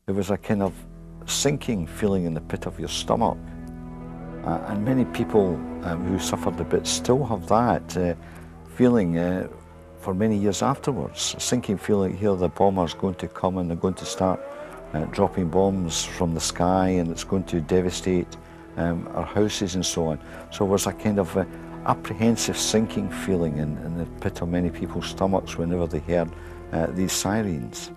There was a kind of sinking feeling in the pit of your stomach. And many people who suffered the Blitz still have that feeling for many years afterwards. A sinking feeling here, the bombers going to come and they're going to start dropping bombs from the sky, and it's going to devastate our houses and so on. So it was a kind of apprehensive sinking feeling in the pit of many people's stomachs whenever they heard these sirens.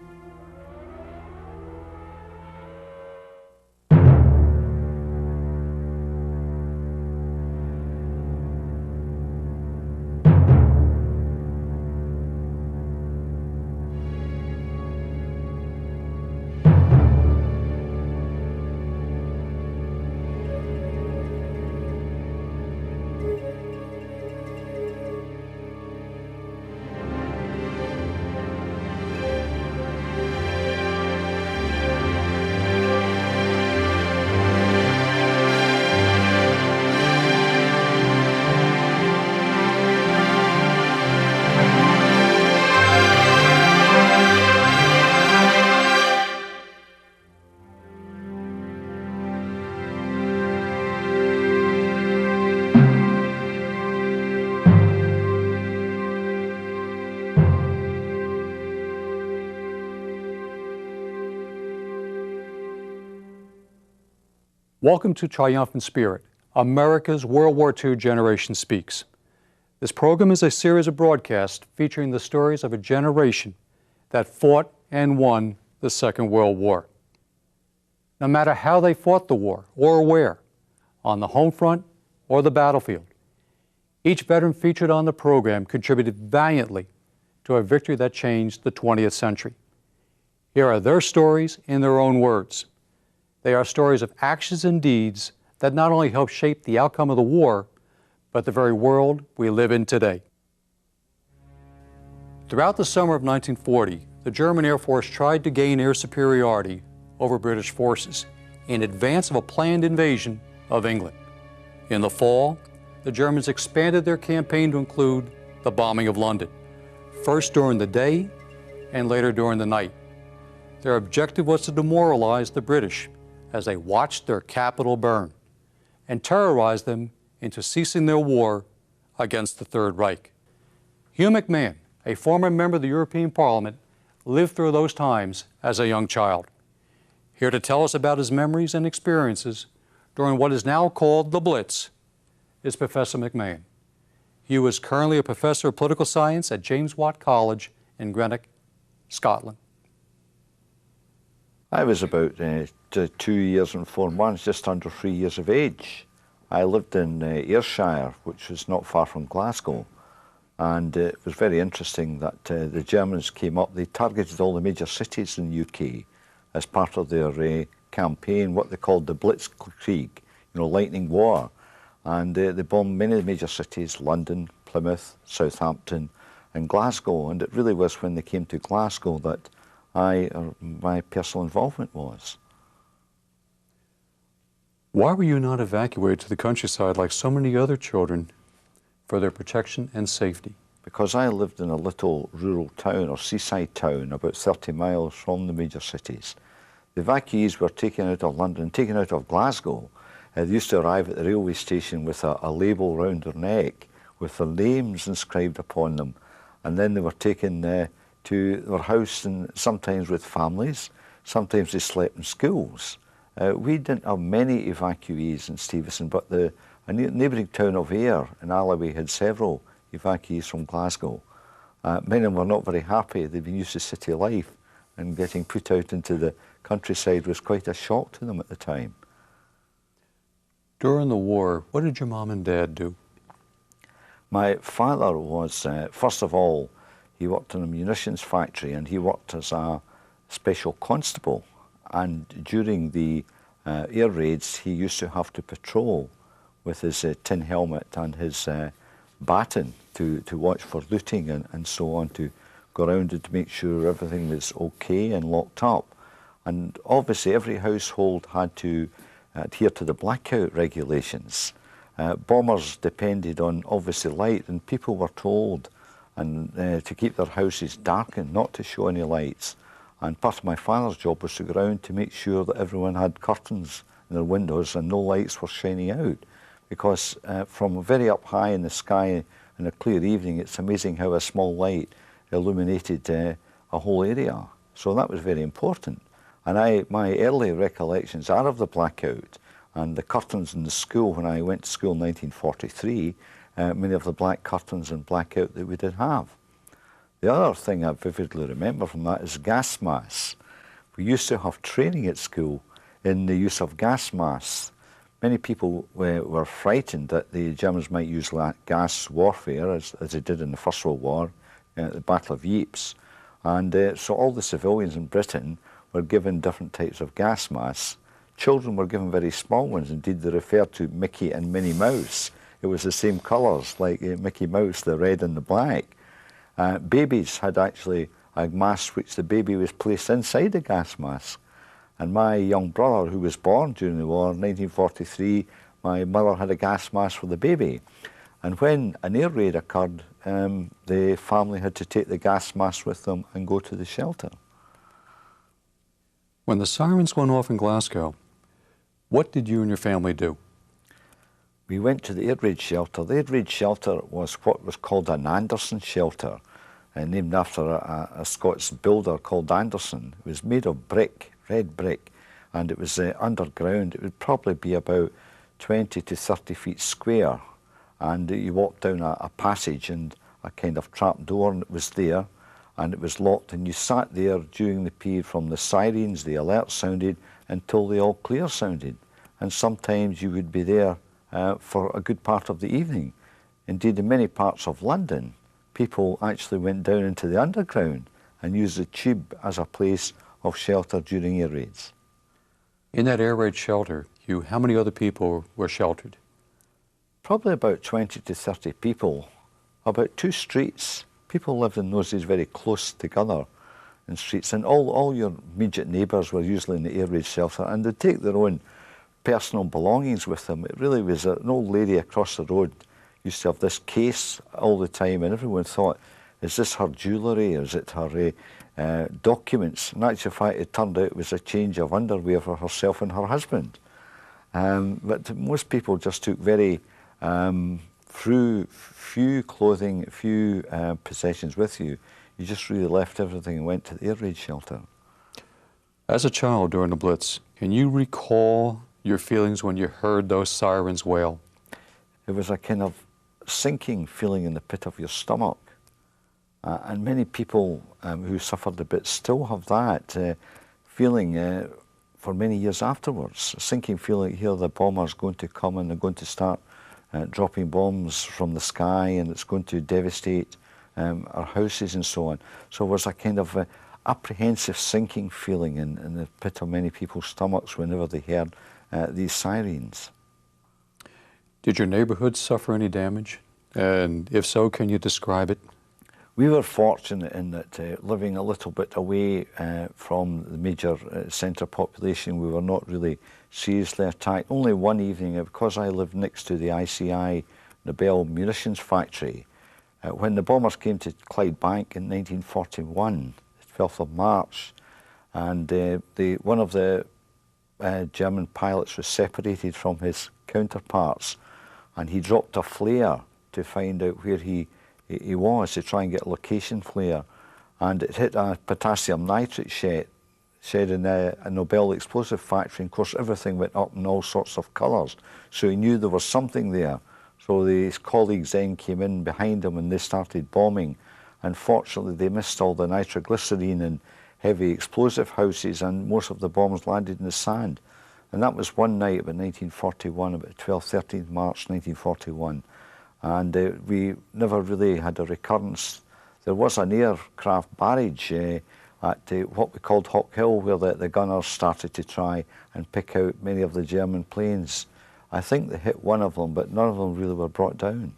Welcome to Triumphant Spirit, America's World War II Generation Speaks. This program is a series of broadcasts featuring the stories of a generation that fought and won the Second World War. No matter how they fought the war or where, on the home front or the battlefield, each veteran featured on the program contributed valiantly to a victory that changed the 20th century. Here are their stories in their own words. They are stories of actions and deeds that not only helped shape the outcome of the war, but the very world we live in today. Throughout the summer of 1940, the German Air Force tried to gain air superiority over British forces in advance of a planned invasion of England. In the fall, the Germans expanded their campaign to include the bombing of London, first during the day and later during the night. Their objective was to demoralize the British as they watched their capital burn and terrorize them into ceasing their war against the Third Reich. Hugh McMahon, a former member of the European Parliament, lived through those times as a young child. Here to tell us about his memories and experiences during what is now called the Blitz is Professor McMahon. Hugh is currently a professor of political science at James Watt College in Greenock, Scotland. I was about 2 years and 4 months, just under 3 years of age. I lived in Ayrshire, which was not far from Glasgow. And it was very interesting that the Germans came up. They targeted all the major cities in the UK as part of their campaign, what they called the Blitzkrieg, lightning war. And they bombed many of the major cities, London, Plymouth, Southampton, and Glasgow. And it really was when they came to Glasgow that my personal involvement was. Why were you not evacuated to the countryside like so many other children for their protection and safety? Because I lived in a little rural town or seaside town about 30 miles from the major cities. The evacuees were taken out of London, taken out of Glasgow. They used to arrive at the railway station with a label round their neck with their names inscribed upon them. And then they were taken to their house, and sometimes with families, sometimes they slept in schools. We didn't have many evacuees in Stevenston, but the neighbouring town of Ayr in Alloway had several evacuees from Glasgow. Many of them were not very happy. They'd been used to city life, and getting put out into the countryside was quite a shock to them at the time. During the war, what did your mom and dad do? My father was, first of all, he worked in a munitions factory, and he worked as a special constable. And during the air raids, he used to have to patrol with his tin helmet and his baton to watch for looting and so on, to go around and to make sure everything was okay and locked up. And obviously every household had to adhere to the blackout regulations. Bombers depended on obviously light, and people were told to keep their houses darkened, not to show any lights. And part of my father's job was to go around to make sure that everyone had curtains in their windows and no lights were shining out. Because from very up high in the sky in a clear evening, it's amazing how a small light illuminated a whole area. So that was very important. And my early recollections are of the blackout and the curtains in the school. When I went to school in 1943, many of the black curtains and blackout that we did have. The other thing I vividly remember from that is gas masks. We used to have training at school in the use of gas masks. Many people were frightened that the Germans might use gas warfare, as they did in the First World War, the Battle of Ypres. And so all the civilians in Britain were given different types of gas masks. Children were given very small ones. Indeed, they referred to Mickey and Minnie Mouse. It was the same colours, like Mickey Mouse, the red and the black. Babies had actually a mask which the baby was placed inside the gas mask. And my young brother, who was born during the war in 1943, my mother had a gas mask for the baby. And when an air raid occurred, the family had to take the gas mask with them and go to the shelter. When the sirens went off in Glasgow, what did you and your family do? We went to the air raid shelter. The air raid shelter was what was called an Anderson shelter, named after a Scots builder called Anderson. It was made of brick, red brick, and it was underground. It would probably be about 20 to 30 feet square. And you walked down a passage and a kind of trap door, and it was there, and it was locked, and you sat there during the period from the sirens, the alerts sounded, until the all clear sounded. And sometimes you would be there for a good part of the evening. Indeed, in many parts of London, people actually went down into the underground and used the tube as a place of shelter during air raids. In that air raid shelter, Hugh, how many other people were sheltered? Probably about 20 to 30 people, about 2 streets. People lived in those days very close together in streets, and all your immediate neighbours were usually in the air raid shelter, and they'd take their own personal belongings with them. It really was an old lady across the road used to have this case all the time, and everyone thought, is this her jewellery, or is it her documents? In actual fact, it turned out it was a change of underwear for herself and her husband. But most people just took very few clothing, few possessions with you. You just really left everything and went to the air raid shelter. As a child during the Blitz, can you recall your feelings when you heard those sirens wail? It was a kind of sinking feeling in the pit of your stomach. And many people who suffered the Blitz still have that feeling for many years afterwards. A sinking feeling, here the bombers going to come and they're going to start dropping bombs from the sky, and it's going to devastate our houses and so on. So it was a kind of apprehensive sinking feeling in the pit of many people's stomachs whenever they heard these sirens. Did your neighborhood suffer any damage? And if so, can you describe it? We were fortunate in that living a little bit away from the major centre population, we were not really seriously attacked. Only one evening, because I lived next to the ICI Nobel munitions factory, when the bombers came to Clydebank in 1941, the 12th of March, and one of the German pilots was separated from his counterparts, and he dropped a flare to find out where he was, to try and get a location flare, and it hit a potassium nitrate shed in a Nobel explosive factory, and of course everything went up in all sorts of colours, so he knew there was something there. So his colleagues then came in behind him and they started bombing, and fortunately they missed all the nitroglycerine and heavy explosive houses, and most of the bombs landed in the sand. And that was one night about 1941, about 13th March 1941. And we never really had a recurrence. There was an aircraft barrage at what we called Hawk Hill, where the gunners started to try and pick out many of the German planes. I think they hit one of them, but none of them really were brought down.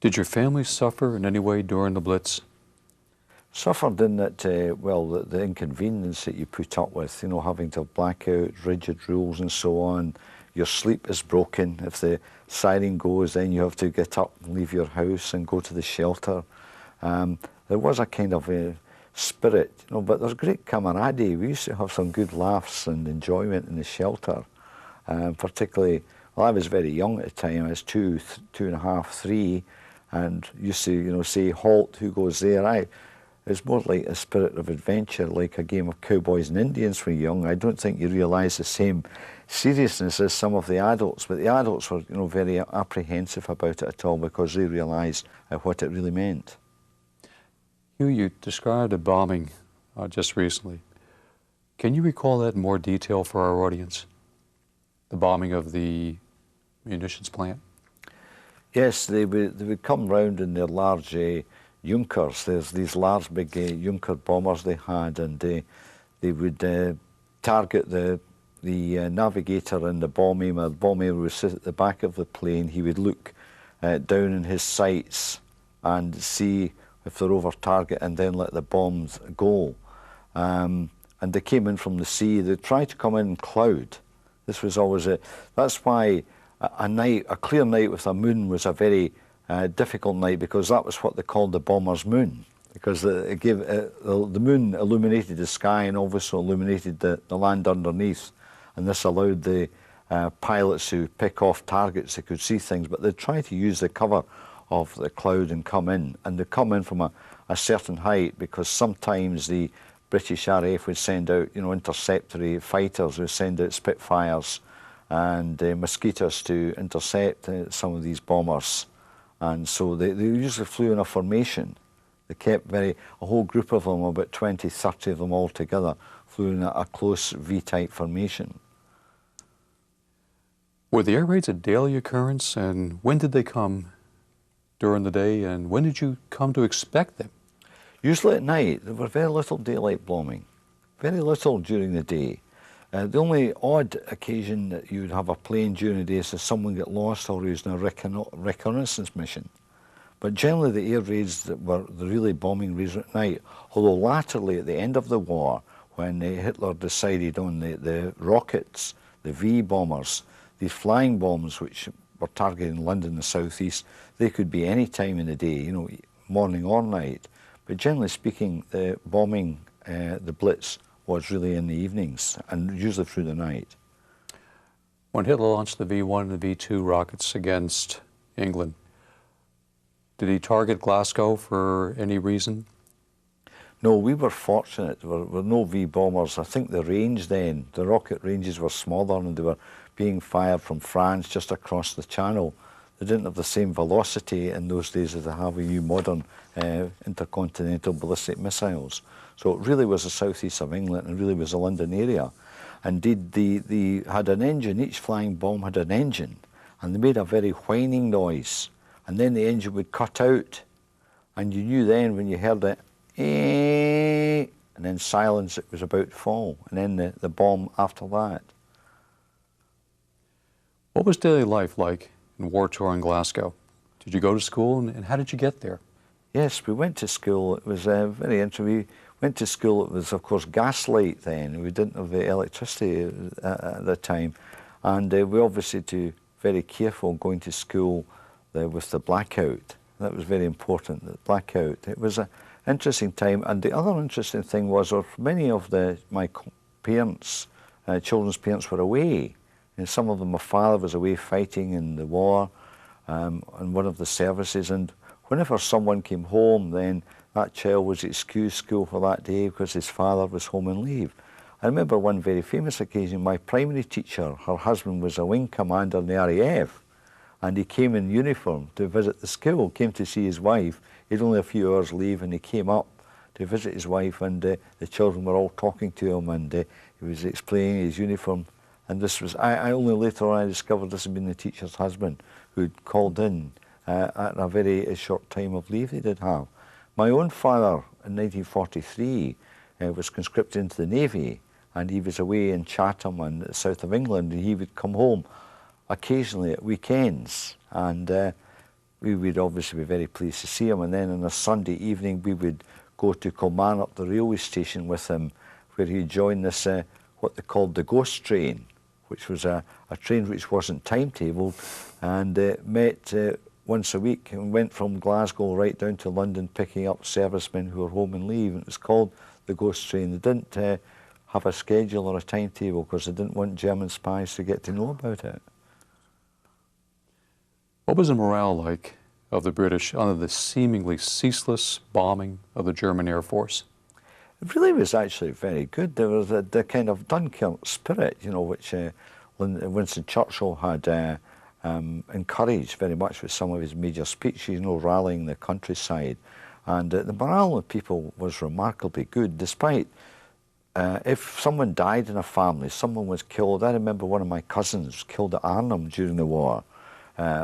Did your family suffer in any way during the Blitz? Suffered in that, well, the inconvenience that you put up with, you know, having to have blackouts, rigid rules and so on. Your sleep is broken. If the siren goes, then you have to get up and leave your house and go to the shelter. There was a kind of spirit, you know, but there's great camaraderie. We used to have some good laughs and enjoyment in the shelter, particularly, well, I was very young at the time. I was two and a half, 3, and used to, you know, say, halt, who goes there? It's more like a spirit of adventure, like a game of cowboys and Indians when you're young. I don't think you realise the same seriousness as some of the adults, but the adults were, you know, very apprehensive about it at all because they realised what it really meant. Hugh, you described a bombing just recently. Can you recall that in more detail for our audience? The bombing of the munitions plant? Yes, they would come round in their large Junkers. There's these large big Junker bombers they had, and they would target the navigator and the bomb aimer. The bomb aimer would sit at the back of the plane. He would look down in his sights and see if they're over target, and then let the bombs go. And they came in from the sea. They tried to come in cloud. This was always that's why a clear night with a moon was a very difficult night, because that was what they called the bomber's moon, because it gave, the moon illuminated the sky and also illuminated the land underneath, and this allowed the pilots to pick off targets. They could see things, but they'd try to use the cover of the cloud and come in, and they come in from a certain height, because sometimes the British RAF would send out, you know, interceptory fighters, would send out Spitfires and Mosquitoes to intercept some of these bombers. And so they usually flew in a formation. They kept a whole group of them, about 20, 30 of them all together, flew in a close V-type formation. Were the air raids a daily occurrence, and when did they come during the day, and when did you come to expect them? Usually at night. There were very little daylight bombing, very little during the day. The only odd occasion that you would have a plane during the day is if someone got lost or was in a reconnaissance mission. But generally the air raids that were the really bombing raids at night, although latterly at the end of the war, when Hitler decided on the rockets, the V bombers, these flying bombs which were targeting London and the southeast, they could be any time in the day, you know, morning or night. But generally speaking, the bombing, the Blitz, was really in the evenings and usually through the night. When Hitler launched the V-1 and the V-2 rockets against England, did he target Glasgow for any reason? No, we were fortunate. There were no V-bombers. I think the range then, the rocket ranges were smaller, and they were being fired from France just across the channel. They didn't have the same velocity in those days as they have with new modern intercontinental ballistic missiles. So it really was the southeast of England, and really was the London area. Indeed, they had an engine. Each flying bomb had an engine, and they made a very whining noise. And then the engine would cut out, and you knew then when you heard it, and then silence, it was about to fall, and then the bomb after that. What was daily life like in war-torn Glasgow? Did you go to school, and how did you get there? Yes, we went to school. It was very interesting. We went to school. It was, of course, gaslight then. We didn't have the electricity at the time, and we obviously had to be very careful going to school with the blackout. That was very important, the blackout. It was an interesting time, and the other interesting thing was many of my parents, children's parents, were away. And some of them, my father was away fighting in the war, on one of the services, and whenever someone came home, then that child was excused school for that day because his father was home on leave. I remember one very famous occasion. My primary teacher, her husband was a wing commander in the RAF, and he came in uniform to visit the school, came to see his wife. He had only a few hours leave, and he came up to visit his wife, and the children were all talking to him, and he was explaining his uniform. And this was, I only later on I discovered this had been the teacher's husband who'd called in at a very short time of leave they did have. My own father in 1943 was conscripted into the Navy, and he was away in Chatham and the south of England, and he would come home occasionally at weekends, and we would obviously be very pleased to see him. And then on a Sunday evening we would go to Kilmarnock, the railway station, with him, where he joined this what they called the ghost train, which was a train which wasn't timetabled, and met once a week and went from Glasgow right down to London picking up servicemen who were home and leave. And it was called the Ghost Train. They didn't have a schedule or a timetable because they didn't want German spies to get to know about it. What was the morale like of the British under the seemingly ceaseless bombing of the German Air Force? It really was actually very good. There was the kind of Dunkirk spirit, you know, which Winston Churchill had encouraged very much with some of his major speeches, you know, rallying the countryside. And the morale of people was remarkably good, despite if someone died in a family, someone was killed. I remember one of my cousins was killed at Arnhem during the war.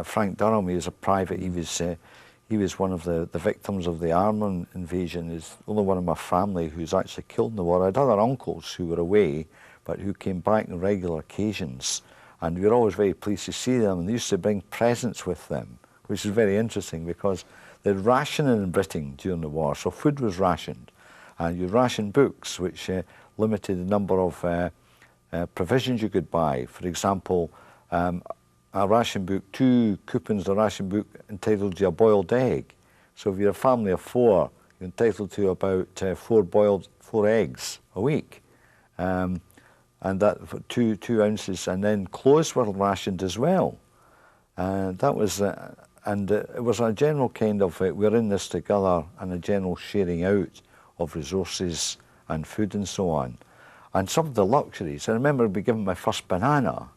Frank Durham, he was a private, he was one of the victims of the Arnhem invasion. He's only one of my family who's actually killed in the war. I had other uncles who were away, but who came back on regular occasions. And we were always very pleased to see them. And they used to bring presents with them, which is very interesting because they had rationing in Britain during the war. So food was rationed. And you ration books, which limited the number of provisions you could buy. For example, a ration book, 2 coupons, a ration book entitled to a boiled egg. So if you're a family of 4, you're entitled to about 4 eggs a week. And that for 2 ounces, and then clothes were rationed as well. That was, it was a general kind of, we're in this together, and a general sharing out of resources and food and so on. And some of the luxuries, I remember being given my first banana.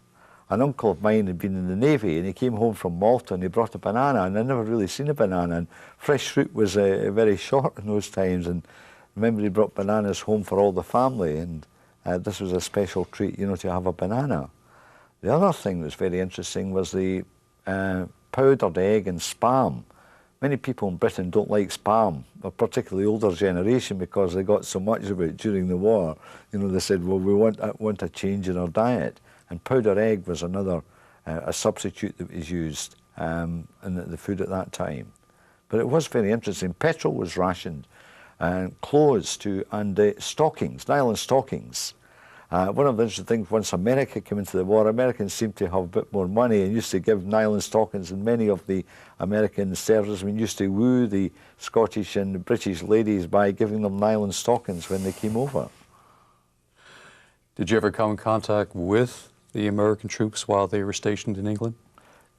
An uncle of mine had been in the Navy, and he came home from Malta and he brought a banana, and I'd never really seen a banana, and fresh fruit was very short in those times. And I remember he brought bananas home for all the family, and this was a special treat, you know, to have a banana. The other thing that was very interesting was the powdered egg and spam. Many people in Britain don't like spam, particularly the older generation, because they got so much of it during the war. You know, they said, well, we want a change in our diet. And powdered egg was another, a substitute that was used in the food at that time. But it was very interesting. Petrol was rationed, and clothes too, and stockings, nylon stockings. One of the interesting things, once America came into the war, Americans seemed to have a bit more money and used to give nylon stockings, and many of the American servicemen used to woo the Scottish and the British ladies by giving them nylon stockings when they came over. Did you ever come in contact with the American troops while they were stationed in England?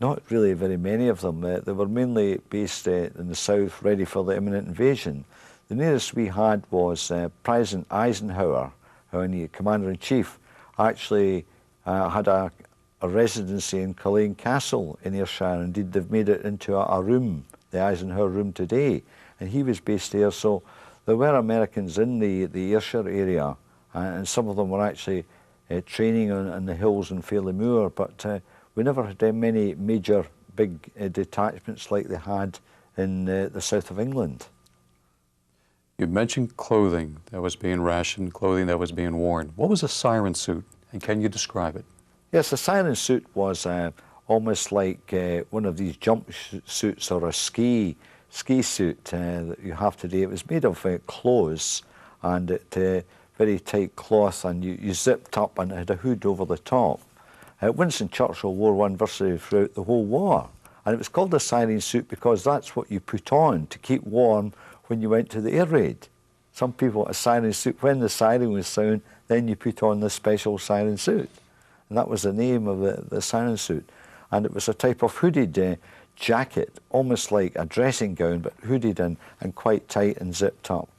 Not really very many of them. They were mainly based in the south, ready for the imminent invasion. The nearest we had was President Eisenhower, when Commander-in-Chief, actually had a residency in Culzean Castle in Ayrshire. Indeed, they've made it into a room, the Eisenhower room today, and he was based there. So there were Americans in the Ayrshire area, and some of them were actually training on the hills in Fairlie Moor, but we never had many major big detachments like they had in the south of England. You mentioned clothing that was being rationed, clothing that was being worn. What was a siren suit, and can you describe it? Yes, a siren suit was almost like one of these jump suits or a ski suit that you have today. It was made of clothes, and it very tight cloth, and you zipped up, and it had a hood over the top. Winston Churchill wore one virtually throughout the whole war, and it was called a siren suit because that's what you put on to keep warm when you went to the air raid. Some people, a siren suit, when the siren was sound, then you put on this special siren suit. And that was the name of the siren suit. And it was a type of hooded jacket, almost like a dressing gown, but hooded and quite tight and zipped up.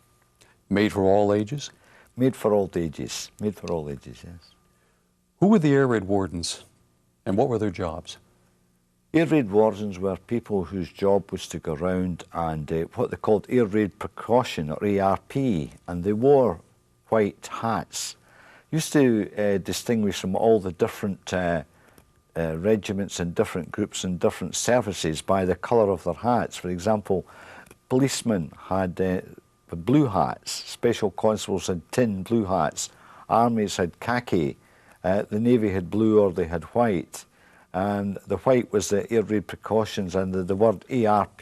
Made for all ages? Made for all ages. Made for all ages, yes. Who were the air raid wardens, and what were their jobs? Air raid wardens were people whose job was to go around and what they called air raid precaution, or ARP, and they wore white hats. Used to distinguish from all the different regiments and different groups and different services by the colour of their hats. For example, policemen had blue hats, special constables had tin blue hats, armies had khaki, the Navy had blue or they had white, and the white was the air raid precautions, and the word ARP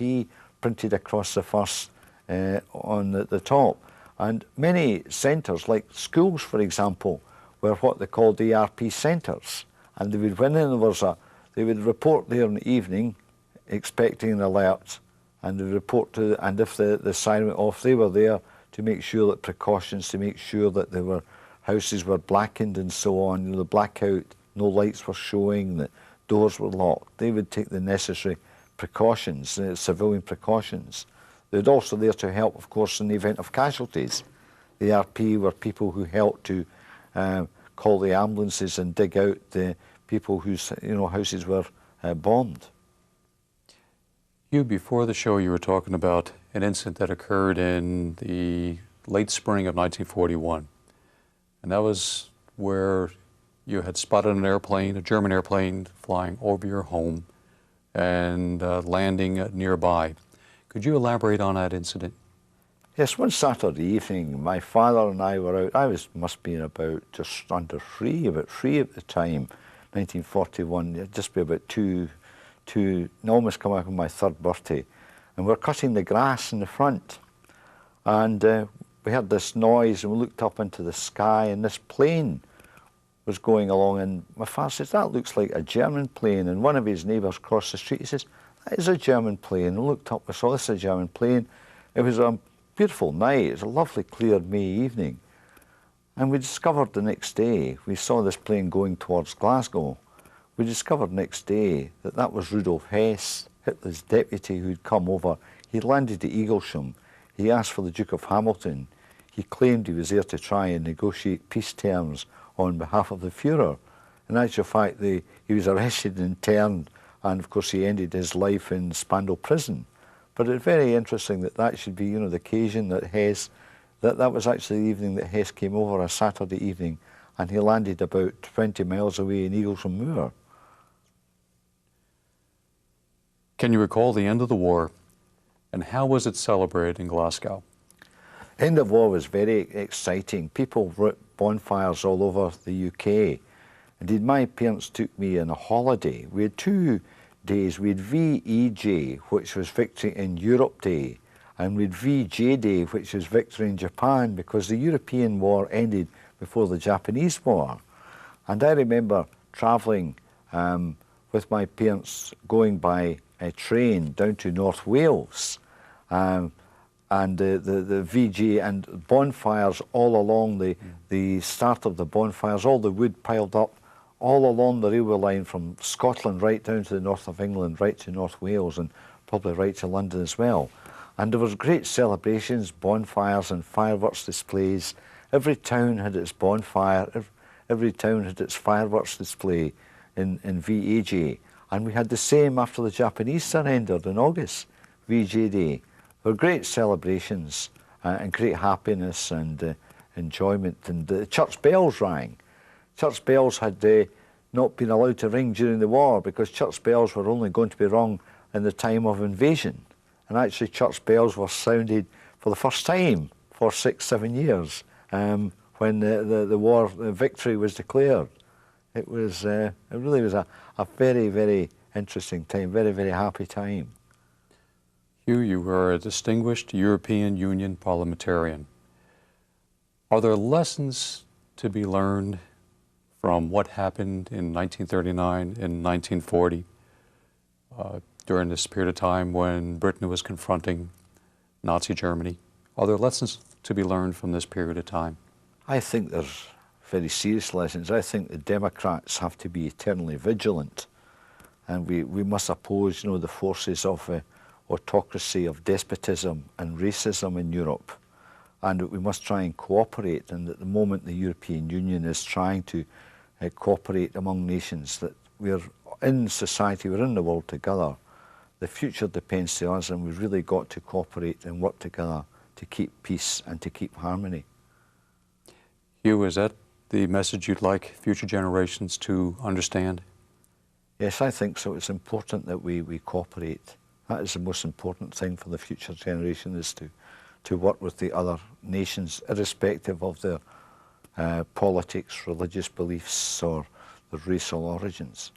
printed across the first on the top. And many centres, like schools for example, were what they called ARP centres, and they would, when there was they would report there in the evening, expecting an alert, and they report to, and if the siren went off, they were there to make sure that precautions, to make sure that there were houses were blackened and so on, you know, the blackout, no lights were showing, the doors were locked. They would take the necessary precautions, civilian precautions. They were also there to help, of course, in the event of casualties. The RP were people who helped to call the ambulances and dig out the people whose houses were bombed. Hugh, before the show you were talking about an incident that occurred in the late spring of 1941. And that was where you had spotted an airplane, a German airplane, flying over your home and landing nearby. Could you elaborate on that incident? Yes, one Saturday evening, my father and I were out. Must have been about just under about three at the time, 1941. It'd just be about two, almost come up on my third birthday. And we're cutting the grass in the front. And we heard this noise, and we looked up into the sky, and this plane was going along. And my father says, "That looks like a German plane." And one of his neighbours across the street, he says, "That is a German plane." And we looked up, we saw this is a German plane. It was a beautiful night. It was a lovely, clear May evening. And we discovered the next day, we saw this plane going towards Glasgow. We discovered next day that that was Rudolf Hess, Hitler's deputy, who'd come over. He landed at Eaglesham. He asked for the Duke of Hamilton. He claimed he was there to try and negotiate peace terms on behalf of the Führer. In actual fact, he was arrested and interned, and of course he ended his life in Spandau prison. But it's very interesting that that should be, the occasion that Hess, that was actually the evening that Hess came over, a Saturday evening, and he landed about 20 miles away in Eaglesham Moor. Can you recall the end of the war, and how was it celebrated in Glasgow? End of war was very exciting. People lit bonfires all over the UK. Indeed, my parents took me on a holiday. We had 2 days. We had VEJ, which was Victory in Europe Day, and we had VJ Day, which was Victory in Japan, because the European war ended before the Japanese war. And I remember travelling with my parents, going by a train down to North Wales, and the VJ and bonfires all along the start of the bonfires, all the wood piled up all along the railway line from Scotland right down to the north of England, right to North Wales, and probably right to London as well. And there was great celebrations, bonfires and fireworks displays. Every town had its bonfire, every town had its fireworks display in VAJ. And we had the same after the Japanese surrendered in August, VJ Day. There were great celebrations and great happiness and enjoyment. And the church bells rang. Church bells had not been allowed to ring during the war, because church bells were only going to be rung in the time of invasion. And actually church bells were sounded for the first time for 6-7 years when the war victory was declared. It really was a very, very interesting time, very, very happy time. Hugh, you were a distinguished European Union parliamentarian. Are there lessons to be learned from what happened in 1939 and 1940 during this period of time when Britain was confronting Nazi Germany? Are there lessons to be learned from this period of time? I think there's very serious lessons. I think the Democrats have to be eternally vigilant, and we must oppose, the forces of autocracy, of despotism and racism in Europe, and we must try and cooperate. And at the moment, the European Union is trying to cooperate among nations, that we're in society, we're in the world together. The future depends on us, and we've really got to cooperate and work together to keep peace and to keep harmony. Hugh, is that the message you'd like future generations to understand? Yes, I think so. It's important that we cooperate. That is the most important thing for the future generation, is to work with the other nations, irrespective of their politics, religious beliefs, or their racial origins.